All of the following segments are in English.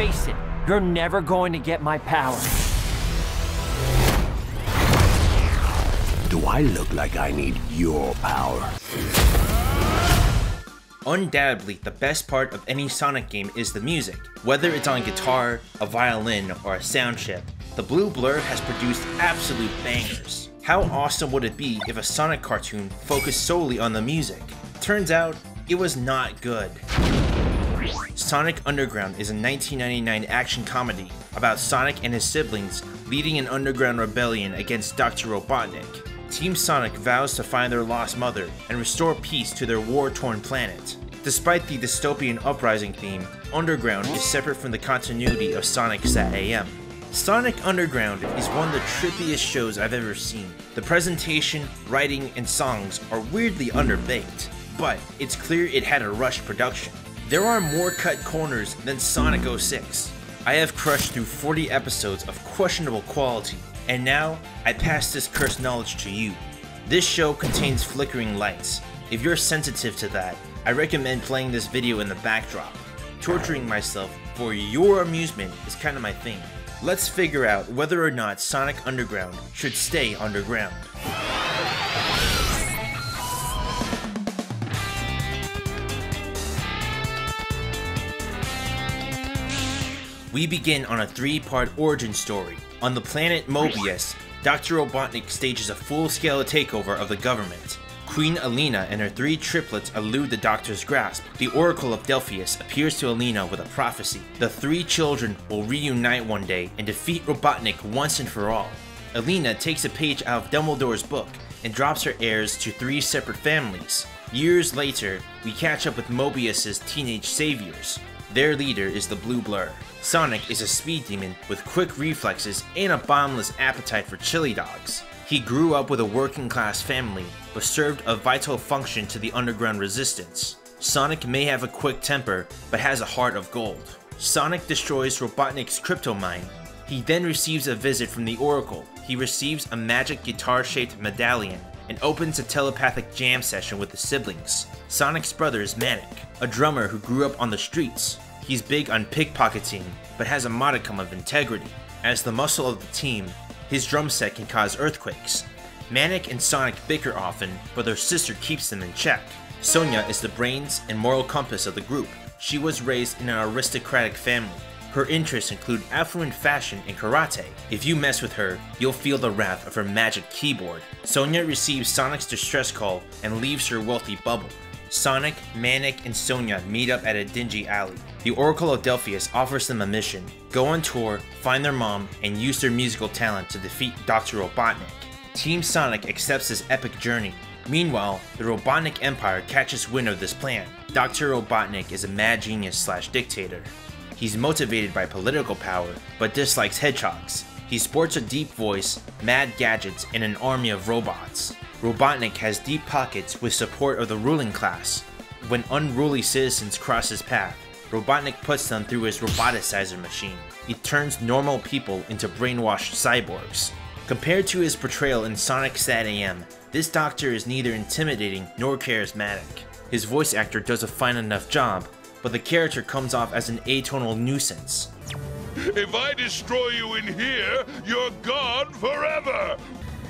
Face it, you're never going to get my power. Do I look like I need your power? Undoubtedly, the best part of any Sonic game is the music. Whether it's on guitar, a violin, or a sound chip, the Blue Blur has produced absolute bangers. How awesome would it be if a Sonic cartoon focused solely on the music? Turns out, it was not good. Sonic Underground is a 1999 action comedy about Sonic and his siblings leading an underground rebellion against Dr. Robotnik. Team Sonic vows to find their lost mother and restore peace to their war-torn planet. Despite the dystopian uprising theme, Underground is separate from the continuity of Sonic SatAM. Sonic Underground is one of the trippiest shows I've ever seen. The presentation, writing, and songs are weirdly underbaked, but it's clear it had a rushed production. There are more cut corners than Sonic 06. I have crushed through 40 episodes of questionable quality, and now I pass this cursed knowledge to you. This show contains flickering lights. If you're sensitive to that, I recommend playing this video in the backdrop. Torturing myself for your amusement is kind of my thing. Let's figure out whether or not Sonic Underground should stay underground. We begin on a 3-part origin story. On the planet Mobius, Dr. Robotnik stages a full-scale takeover of the government. Queen Alina and her 3 triplets elude the Doctor's grasp. The Oracle of Delphius appears to Alina with a prophecy. The 3 children will reunite one day and defeat Robotnik once and for all. Alina takes a page out of Dumbledore's book and drops her heirs to 3 separate families. Years later, we catch up with Mobius's teenage saviors. Their leader is the Blue Blur. Sonic is a speed demon with quick reflexes and a bottomless appetite for chili dogs. He grew up with a working-class family, but served a vital function to the underground resistance. Sonic may have a quick temper, but has a heart of gold. Sonic destroys Robotnik's crypto mine. He then receives a visit from the Oracle. He receives a magic guitar-shaped medallion and opens a telepathic jam session with the siblings. Sonic's brother is Manic, a drummer who grew up on the streets. He's big on pickpocketing, but has a modicum of integrity. As the muscle of the team, his drum set can cause earthquakes. Manic and Sonic bicker often, but their sister keeps them in check. Sonia is the brains and moral compass of the group. She was raised in an aristocratic family. Her interests include affluent fashion and karate. If you mess with her, you'll feel the wrath of her magic keyboard. Sonia receives Sonic's distress call and leaves her wealthy bubble. Sonic, Manic, and Sonia meet up at a dingy alley. The Oracle of Delphius offers them a mission: go on tour, find their mom, and use their musical talent to defeat Dr. Robotnik. Team Sonic accepts this epic journey. Meanwhile, the Robotnik Empire catches wind of this plan. Dr. Robotnik is a mad genius / dictator. He's motivated by political power, but dislikes hedgehogs. He sports a deep voice, mad gadgets, and an army of robots. Robotnik has deep pockets with support of the ruling class. When unruly citizens cross his path, Robotnik puts them through his roboticizer machine. He turns normal people into brainwashed cyborgs. Compared to his portrayal in Sonic SatAM, this doctor is neither intimidating nor charismatic. His voice actor does a fine enough job, but the character comes off as an atonal nuisance. If I destroy you in here, you're gone forever!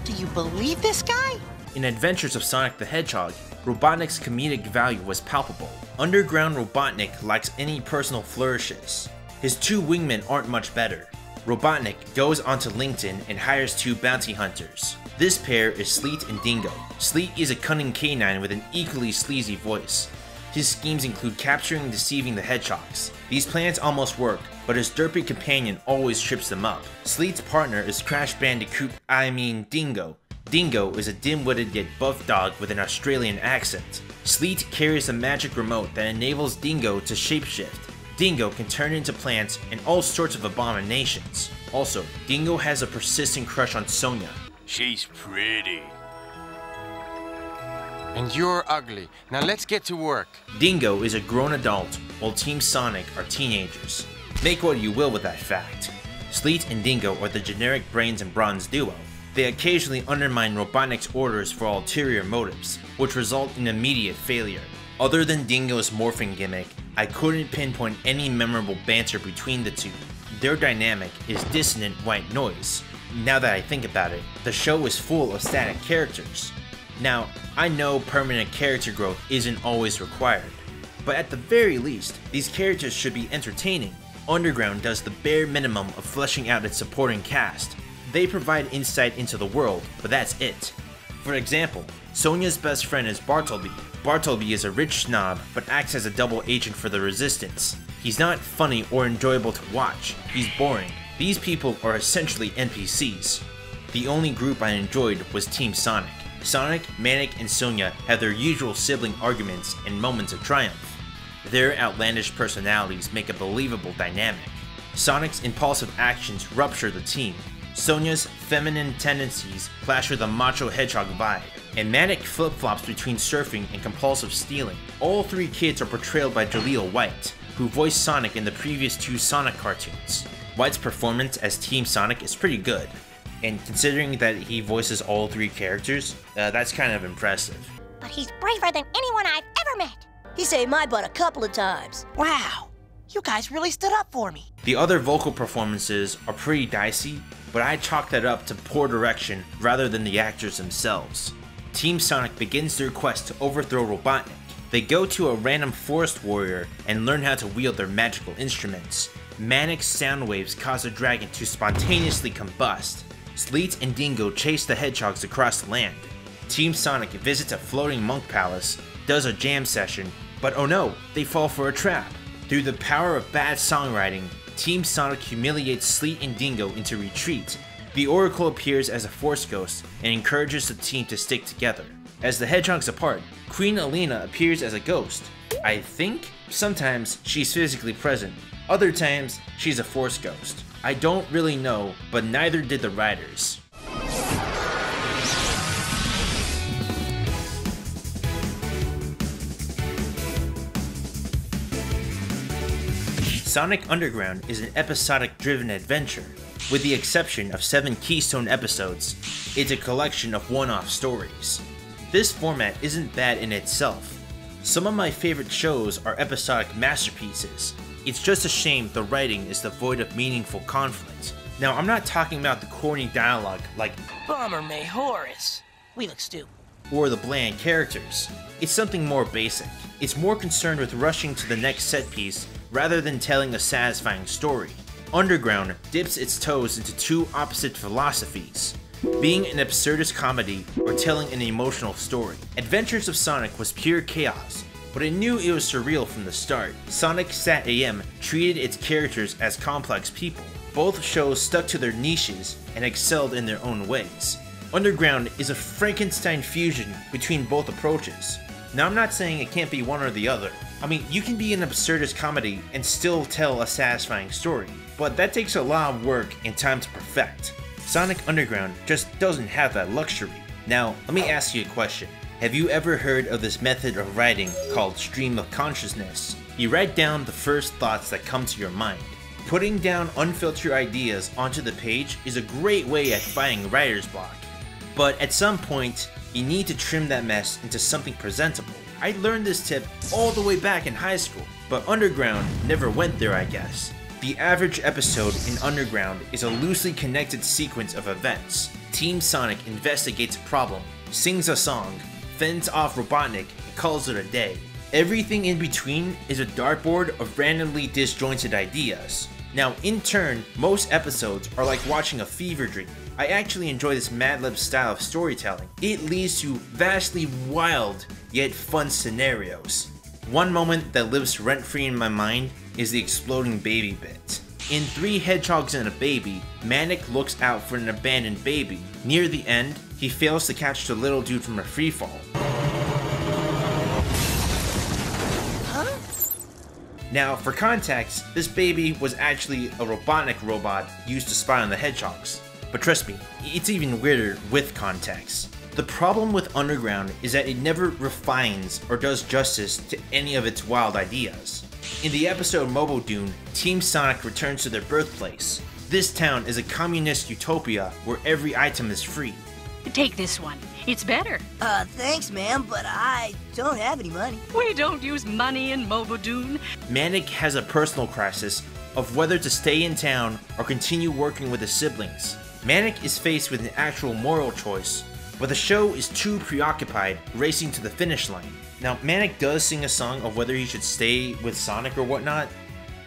Do you believe this guy? In Adventures of Sonic the Hedgehog, Robotnik's comedic value was palpable. Underground Robotnik lacks any personal flourishes. His 2 wingmen aren't much better. Robotnik goes onto LinkedIn and hires 2 bounty hunters. This pair is Sleet and Dingo. Sleet is a cunning canine with an equally sleazy voice. His schemes include capturing and deceiving the hedgehogs. These plans almost work, but his derpy companion always trips them up. Sleet's partner is Crash Bandicoot, Dingo. Dingo is a dim-witted yet buff dog with an Australian accent. Sleet carries a magic remote that enables Dingo to shapeshift. Dingo can turn into plants and all sorts of abominations. Also, Dingo has a persistent crush on Sonia. She's pretty. And you're ugly. Now let's get to work. Dingo is a grown adult, while Team Sonic are teenagers. Make what you will with that fact. Sleet and Dingo are the generic brains and bronze duo. They occasionally undermine Robotnik's orders for ulterior motives, which result in immediate failure. Other than Dingo's morphing gimmick, I couldn't pinpoint any memorable banter between the two. Their dynamic is dissonant white noise. Now that I think about it, the show is full of static characters. Now, I know permanent character growth isn't always required, but at the very least, these characters should be entertaining. Underground does the bare minimum of fleshing out its supporting cast. They provide insight into the world, but that's it. For example, Sonia's best friend is Bartleby. Bartleby is a rich snob, but acts as a double agent for the Resistance. He's not funny or enjoyable to watch, he's boring. These people are essentially NPCs. The only group I enjoyed was Team Sonic. Sonic, Manic, and Sonia have their usual sibling arguments and moments of triumph. Their outlandish personalities make a believable dynamic. Sonic's impulsive actions rupture the team. Sonia's feminine tendencies clash with a macho Hedgehog vibe, and Manic flip-flops between surfing and compulsive stealing. All three kids are portrayed by Jaleel White, who voiced Sonic in the previous two Sonic cartoons. White's performance as Team Sonic is pretty good, and considering that he voices all three characters, that's kind of impressive. But he's braver than anyone I've ever met. He saved my butt a couple of times. Wow, you guys really stood up for me. The other vocal performances are pretty dicey, but I chalk that up to poor direction rather than the actors themselves. Team Sonic begins their quest to overthrow Robotnik. They go to a random forest warrior and learn how to wield their magical instruments. Manic's sound waves cause the dragon to spontaneously combust. Sleet and Dingo chase the hedgehogs across the land. Team Sonic visits a floating monk palace, does a jam session, but oh no, they fall for a trap. Through the power of bad songwriting, Team Sonic humiliates Sleet and Dingo into retreat. The Oracle appears as a Force Ghost and encourages the team to stick together. As the hedgehogs apart, Queen Alina appears as a ghost. I think sometimes she's physically present, other times she's a Force Ghost. I don't really know, but neither did the writers. Sonic Underground is an episodic-driven adventure. With the exception of 7 keystone episodes, it's a collection of one-off stories. This format isn't bad in itself. Some of my favorite shows are episodic masterpieces. It's just a shame the writing is devoid of meaningful conflict. Now, I'm not talking about the corny dialogue like Bummer me, Horace. We look stupid. or the bland characters. It's something more basic. It's more concerned with rushing to the next set piece rather than telling a satisfying story. Underground dips its toes into two opposite philosophies, being an absurdist comedy or telling an emotional story. Adventures of Sonic was pure chaos, but it knew it was surreal from the start. Sonic Sat AM treated its characters as complex people. Both shows stuck to their niches and excelled in their own ways. Underground is a Frankenstein fusion between both approaches. Now, I'm not saying it can't be one or the other. I mean, you can be an absurdist comedy and still tell a satisfying story, but that takes a lot of work and time to perfect. Sonic Underground just doesn't have that luxury. Now, let me ask you a question. Have you ever heard of this method of writing called stream of consciousness? You write down the first thoughts that come to your mind. Putting down unfiltered ideas onto the page is a great way at fighting writer's block. But at some point, you need to trim that mess into something presentable. I learned this tip all the way back in high school, but Underground never went there, I guess. The average episode in Underground is a loosely connected sequence of events. Team Sonic investigates a problem, sings a song, fends off Robotnik, and calls it a day. Everything in between is a dartboard of randomly disjointed ideas. Now, in turn, most episodes are like watching a fever dream. I actually enjoy this Mad Lib style of storytelling. It leads to vastly wild yet fun scenarios. One moment that lives rent-free in my mind is the exploding baby bit. In 3 Hedgehogs and a Baby, Manic looks out for an abandoned baby. Near the end, he fails to catch the little dude from a freefall. Now, for context, this baby was actually a Robotnik robot used to spy on the Hedgehogs. But trust me, it's even weirder with context. The problem with Underground is that it never refines or does justice to any of its wild ideas. In the episode Mobo-Dune, Team Sonic returns to their birthplace. This town is a communist utopia where every item is free. Take this one. It's better. Thanks, ma'am, but I don't have any money. We don't use money in Mobodoon. Manic has a personal crisis of whether to stay in town or continue working with his siblings. Manic is faced with an actual moral choice, but the show is too preoccupied racing to the finish line. Now, Manic does sing a song of whether he should stay with Sonic or whatnot.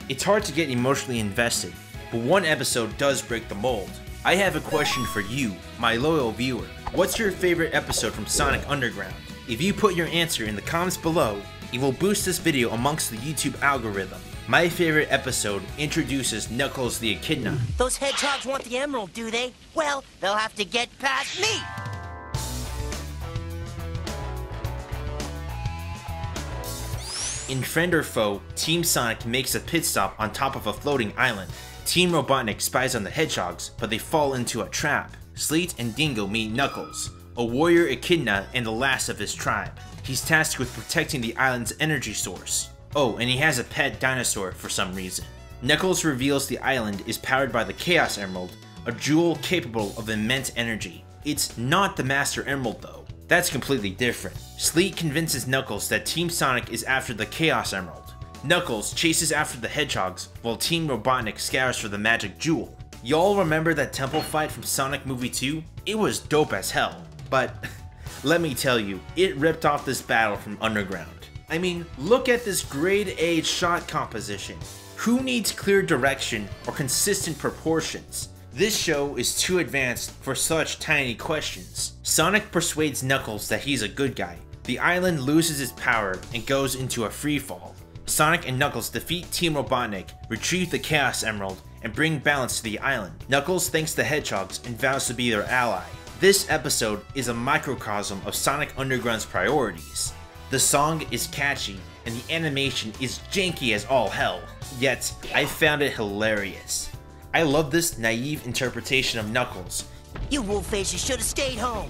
It's hard to get emotionally invested, but one episode does break the mold. I have a question for you, my loyal viewer. What's your favorite episode from Sonic Underground? If you put your answer in the comments below, it will boost this video amongst the YouTube algorithm. My favorite episode introduces Knuckles the Echidna. Those hedgehogs want the emerald, do they? Well, they'll have to get past me! In Friend or Foe, Team Sonic makes a pit stop on top of a floating island. Team Robotnik spies on the hedgehogs, but they fall into a trap. Sleet and Dingo meet Knuckles, a warrior echidna and the last of his tribe. He's tasked with protecting the island's energy source. Oh, and he has a pet dinosaur for some reason. Knuckles reveals the island is powered by the Chaos Emerald, a jewel capable of immense energy. It's not the Master Emerald though. That's completely different. Sleet convinces Knuckles that Team Sonic is after the Chaos Emerald. Knuckles chases after the hedgehogs while Team Robotnik scours for the magic jewel. Y'all remember that temple fight from Sonic Movie 2? It was dope as hell, but let me tell you, it ripped off this battle from Underground. I mean, look at this grade A shot composition. Who needs clear direction or consistent proportions? This show is too advanced for such tiny questions. Sonic persuades Knuckles that he's a good guy. The island loses its power and goes into a freefall. Sonic and Knuckles defeat Team Robotnik, retrieve the Chaos Emerald, and bring balance to the island. Knuckles thanks the hedgehogs and vows to be their ally. This episode is a microcosm of Sonic Underground's priorities. The song is catchy, and the animation is janky as all hell, yet I found it hilarious. I love this naive interpretation of Knuckles. You wolf faces should have stayed home.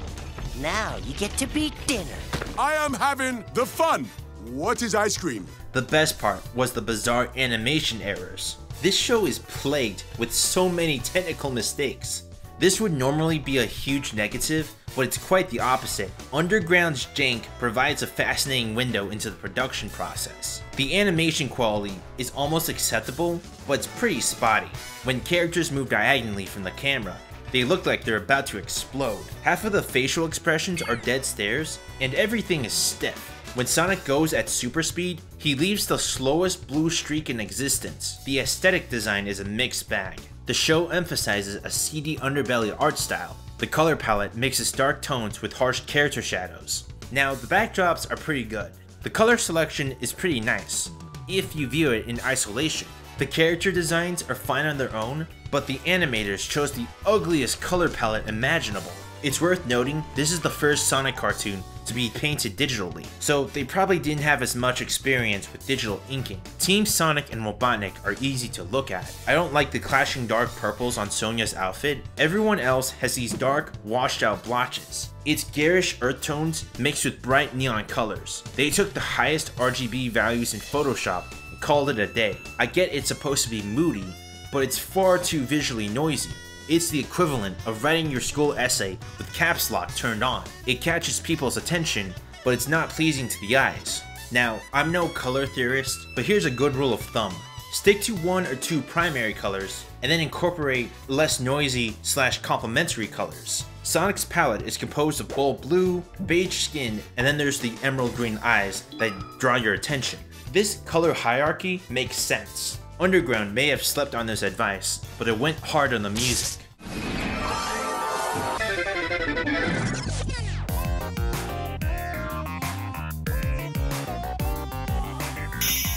Now you get to beat dinner. I am having the fun. What is ice cream? The best part was the bizarre animation errors. This show is plagued with so many technical mistakes. This would normally be a huge negative, but it's quite the opposite. Underground's jank provides a fascinating window into the production process. The animation quality is almost acceptable, but it's pretty spotty. When characters move diagonally from the camera, they look like they're about to explode. Half of the facial expressions are dead stares, and everything is stiff. When Sonic goes at super speed, he leaves the slowest blue streak in existence. The aesthetic design is a mixed bag. The show emphasizes a seedy underbelly art style. The color palette mixes dark tones with harsh character shadows. Now, the backdrops are pretty good. The color selection is pretty nice, if you view it in isolation. The character designs are fine on their own, but the animators chose the ugliest color palette imaginable. It's worth noting, this is the first Sonic cartoon to be painted digitally, so they probably didn't have as much experience with digital inking. Team Sonic and Robotnik are easy to look at. I don't like the clashing dark purples on Sonia's outfit. Everyone else has these dark, washed out blotches. It's garish earth tones mixed with bright neon colors. They took the highest RGB values in Photoshop and called it a day. I get it's supposed to be moody, but it's far too visually noisy. It's the equivalent of writing your school essay with caps lock turned on. It catches people's attention, but it's not pleasing to the eyes. Now, I'm no color theorist, but here's a good rule of thumb. Stick to 1 or 2 primary colors, and then incorporate less noisy / complementary colors. Sonic's palette is composed of bold blue, beige skin, and then there's the emerald green eyes that draw your attention. This color hierarchy makes sense. Underground may have slept on this advice, but it went hard on the music.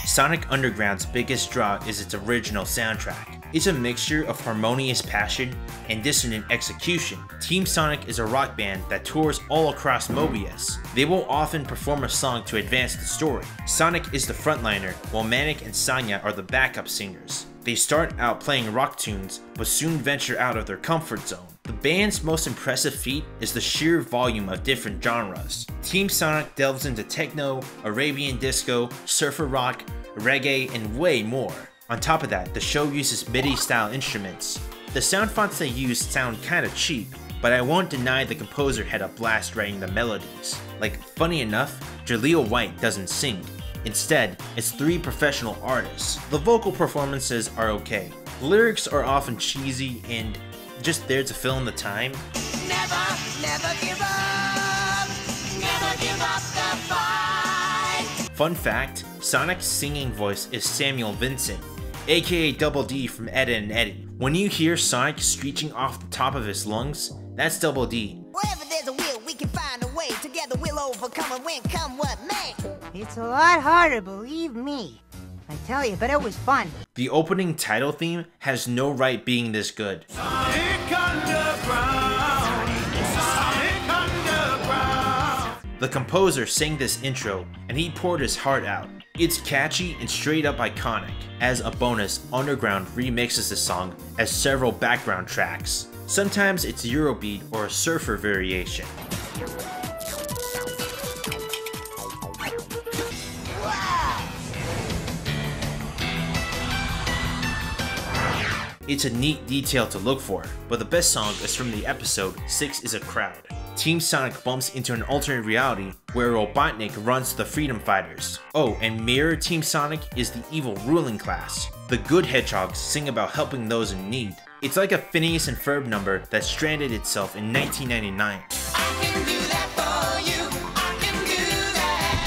Sonic Underground's biggest draw is its original soundtrack. It's a mixture of harmonious passion and dissonant execution. Team Sonic is a rock band that tours all across Mobius. They will often perform a song to advance the story. Sonic is the frontliner, while Manic and Sanya are the backup singers. They start out playing rock tunes, but soon venture out of their comfort zone. The band's most impressive feat is the sheer volume of different genres. Team Sonic delves into techno, Arabian disco, surfer rock, reggae, and way more. On top of that, the show uses MIDI-style instruments. The sound fonts they use sound kinda cheap, but I won't deny the composer had a blast writing the melodies. Like, funny enough, Jaleel White doesn't sing. Instead, it's 3 professional artists. The vocal performances are okay. The lyrics are often cheesy and just there to fill in the time. Never, never give up. Never give up the fight. Fun fact, Sonic's singing voice is Samuel Vincent, aka Double D from Ed and Eddie. When you hear Sonic screeching off the top of his lungs, that's Double D. Wherever there's a will, we can find a way. Together we'll overcome and win, come what may. It's a lot harder, believe me. I tell you, but it was fun. The opening title theme has no right being this good. Sonic Underground. Sonic Underground. The composer sang this intro, and he poured his heart out. It's catchy and straight up iconic. As a bonus, Underground remixes the song as several background tracks. Sometimes it's Eurobeat or a surfer variation. It's a neat detail to look for, but the best song is from the episode 6 is a Crowd. Team Sonic bumps into an alternate reality where Robotnik runs the Freedom Fighters. Oh, and Mirror Team Sonic is the evil ruling class. The good Hedgehogs sing about helping those in need. It's like a Phineas and Ferb number that stranded itself in 1999. I can do that for you. I can do that.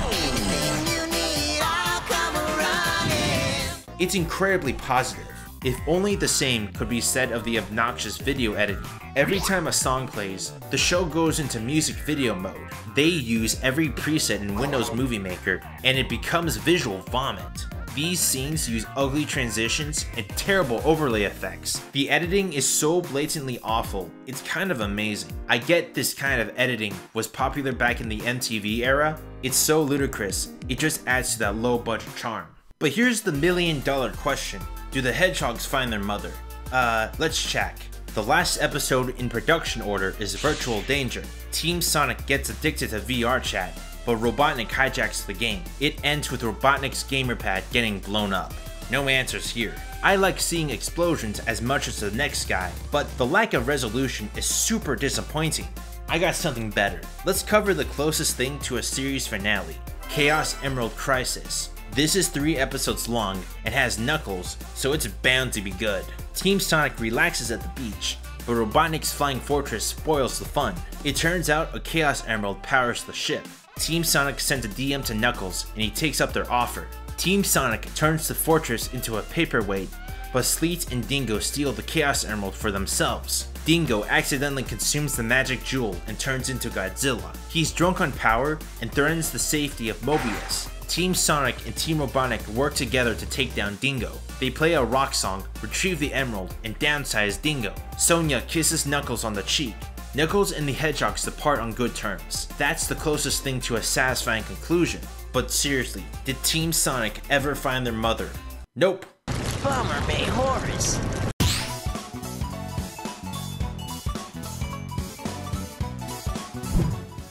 Anything you need, I'll come running. It's incredibly positive. If only the same could be said of the obnoxious video editing. Every time a song plays, the show goes into music video mode. They use every preset in Windows Movie Maker, and it becomes visual vomit. These scenes use ugly transitions and terrible overlay effects. The editing is so blatantly awful, it's kind of amazing. I get this kind of editing was popular back in the MTV era. It's so ludicrous, it just adds to that low budget charm. But here's the $1 million question. Do the Hedgehogs find their mother? Let's check. The last episode in production order is Virtual Danger. Team Sonic gets addicted to VR chat, but Robotnik hijacks the game. It ends with Robotnik's gamerpad getting blown up. No answers here. I like seeing explosions as much as the next guy, but the lack of resolution is super disappointing. I got something better. Let's cover the closest thing to a series finale, Chaos Emerald Crisis. This is 3 episodes long and has Knuckles, so it's bound to be good. Team Sonic relaxes at the beach, but Robotnik's flying fortress spoils the fun. It turns out a Chaos Emerald powers the ship. Team Sonic sends a DM to Knuckles and he takes up their offer. Team Sonic turns the fortress into a paperweight, but Sleet and Dingo steal the Chaos Emerald for themselves. Dingo accidentally consumes the magic jewel and turns into Godzilla. He's drunk on power and threatens the safety of Mobius. Team Sonic and Team Robotnik work together to take down Dingo. They play a rock song, retrieve the emerald, and downsize Dingo. Sonia kisses Knuckles on the cheek. Knuckles and the Hedgehogs depart on good terms. That's the closest thing to a satisfying conclusion. But seriously, did Team Sonic ever find their mother? Nope. Bummer, Bay Horace.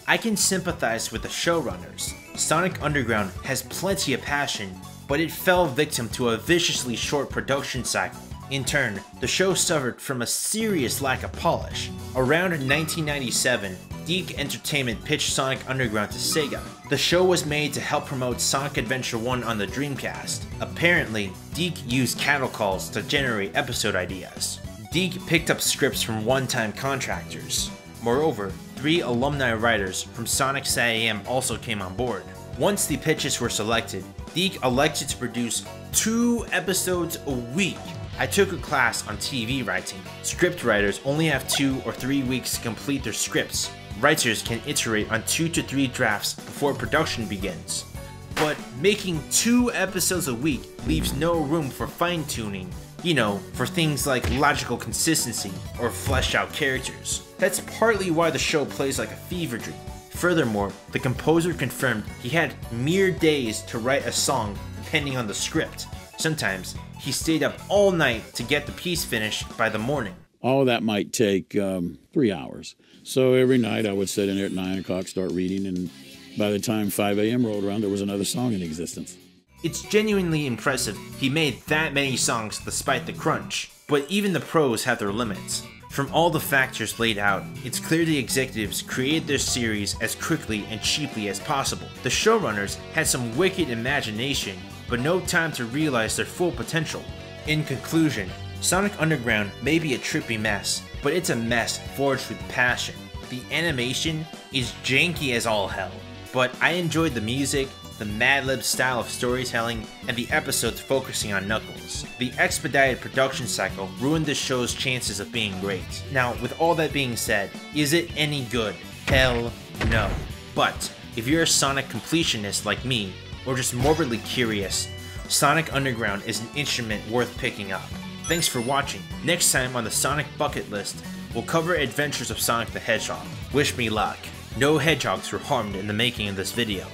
I can sympathize with the showrunners. Sonic Underground has plenty of passion, but it fell victim to a viciously short production cycle. In turn, the show suffered from a serious lack of polish. Around 1997, DiC Entertainment pitched Sonic Underground to Sega. The show was made to help promote Sonic Adventure 1 on the Dreamcast. Apparently, DiC used cattle calls to generate episode ideas. DiC picked up scripts from one-time contractors. Moreover, 3 alumni writers from Sonic SAM also came on board. Once the pitches were selected, DiC elected to produce 2 episodes a week. I took a class on TV writing. Script writers only have 2 or 3 weeks to complete their scripts. Writers can iterate on 2 to 3 drafts before production begins. But making 2 episodes a week leaves no room for fine-tuning. You know, for things like logical consistency or fleshed out characters. That's partly why the show plays like a fever dream. Furthermore, the composer confirmed he had mere days to write a song depending on the script. Sometimes, he stayed up all night to get the piece finished by the morning. All that might take 3 hours. So every night I would sit in there at 9 o'clock, start reading, and by the time 5 a.m. rolled around, there was another song in existence. It's genuinely impressive he made that many songs despite the crunch, but even the pros have their limits. From all the factors laid out, it's clear the executives created their series as quickly and cheaply as possible. The showrunners had some wicked imagination, but no time to realize their full potential. In conclusion, Sonic Underground may be a trippy mess, but it's a mess forged with passion. The animation is janky as all hell, but I enjoyed the music, the Mad Lib style of storytelling, and the episodes focusing on Knuckles. The expedited production cycle ruined the show's chances of being great. Now, with all that being said, is it any good? Hell no. But if you're a Sonic completionist like me, or just morbidly curious, Sonic Underground is an instrument worth picking up. Thanks for watching. Next time on the Sonic Bucket List, we'll cover Adventures of Sonic the Hedgehog. Wish me luck. No hedgehogs were harmed in the making of this video.